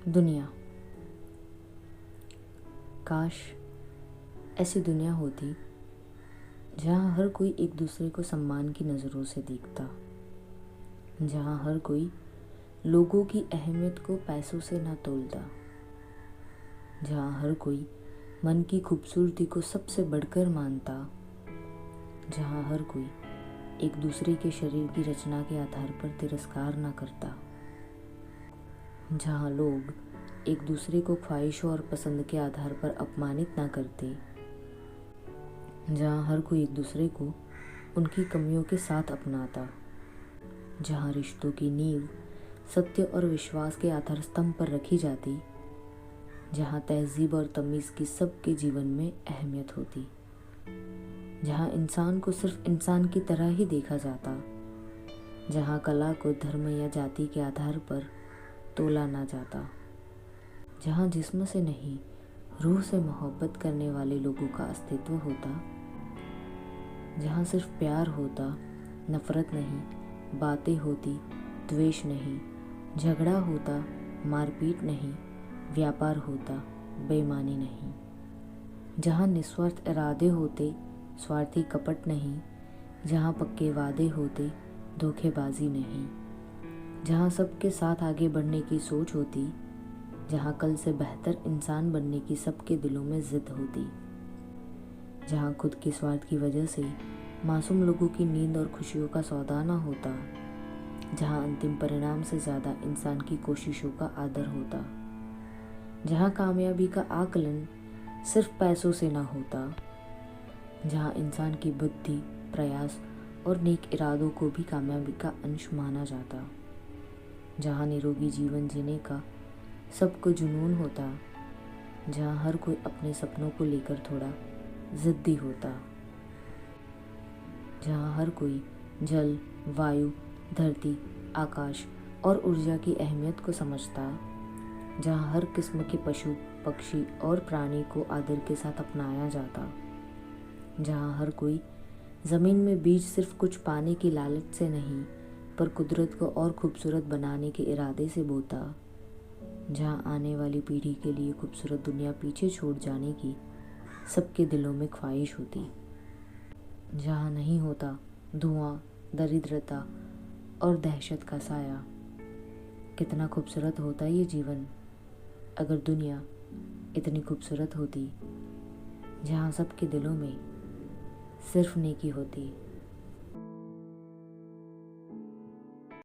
दुनिया। काश ऐसी दुनिया होती जहाँ हर कोई एक दूसरे को सम्मान की नज़रों से देखता, जहाँ हर कोई लोगों की अहमियत को पैसों से ना तोलता, जहाँ हर कोई मन की खूबसूरती को सबसे बढ़कर मानता, जहाँ हर कोई एक दूसरे के शरीर की रचना के आधार पर तिरस्कार ना करता, जहाँ लोग एक दूसरे को ख्वाहिशों और पसंद के आधार पर अपमानित ना करते, जहाँ हर कोई एक दूसरे को उनकी कमियों के साथ अपनाता, जहाँ रिश्तों की नींव सत्य और विश्वास के आधार स्तंभ पर रखी जाती, जहाँ तहजीब और तमीज़ की सबके जीवन में अहमियत होती, जहाँ इंसान को सिर्फ इंसान की तरह ही देखा जाता, जहाँ कला को धर्म या जाति के आधार पर तोला ना जाता, जहाँ जिस्म से नहीं रूह से मोहब्बत करने वाले लोगों का अस्तित्व होता, जहाँ सिर्फ प्यार होता, नफ़रत नहीं, बातें होती, द्वेष नहीं, झगड़ा होता, मारपीट नहीं, व्यापार होता, बेईमानी नहीं, जहाँ निस्वार्थ इरादे होते, स्वार्थी कपट नहीं, जहाँ पक्के वादे होते, धोखेबाजी नहीं, जहाँ सबके साथ आगे बढ़ने की सोच होती, जहाँ कल से बेहतर इंसान बनने की सबके दिलों में जिद होती, जहाँ खुद के स्वार्थ की वजह से मासूम लोगों की नींद और खुशियों का सौदा ना होता, जहाँ अंतिम परिणाम से ज़्यादा इंसान की कोशिशों का आदर होता, जहाँ कामयाबी का आकलन सिर्फ पैसों से ना होता, जहाँ इंसान की बुद्धि, प्रयास और नेक इरादों को भी कामयाबी का अंश माना जाता, जहाँ निरोगी जीवन जीने का सबको जुनून होता, जहाँ हर कोई अपने सपनों को लेकर थोड़ा ज़िद्दी होता, जहाँ हर कोई जल, वायु, धरती, आकाश और ऊर्जा की अहमियत को समझता, जहाँ हर किस्म के पशु, पक्षी और प्राणी को आदर के साथ अपनाया जाता, जहाँ हर कोई ज़मीन में बीज सिर्फ कुछ पाने की लालच से नहीं पर कुदरत को और खूबसूरत बनाने के इरादे से बोता, जहाँ आने वाली पीढ़ी के लिए खूबसूरत दुनिया पीछे छोड़ जाने की सबके दिलों में ख्वाहिश होती, जहाँ नहीं होता धुआं, दरिद्रता और दहशत का साया। कितना खूबसूरत होता ये जीवन अगर दुनिया इतनी खूबसूरत होती, जहाँ सबके दिलों में सिर्फ नेकी होती।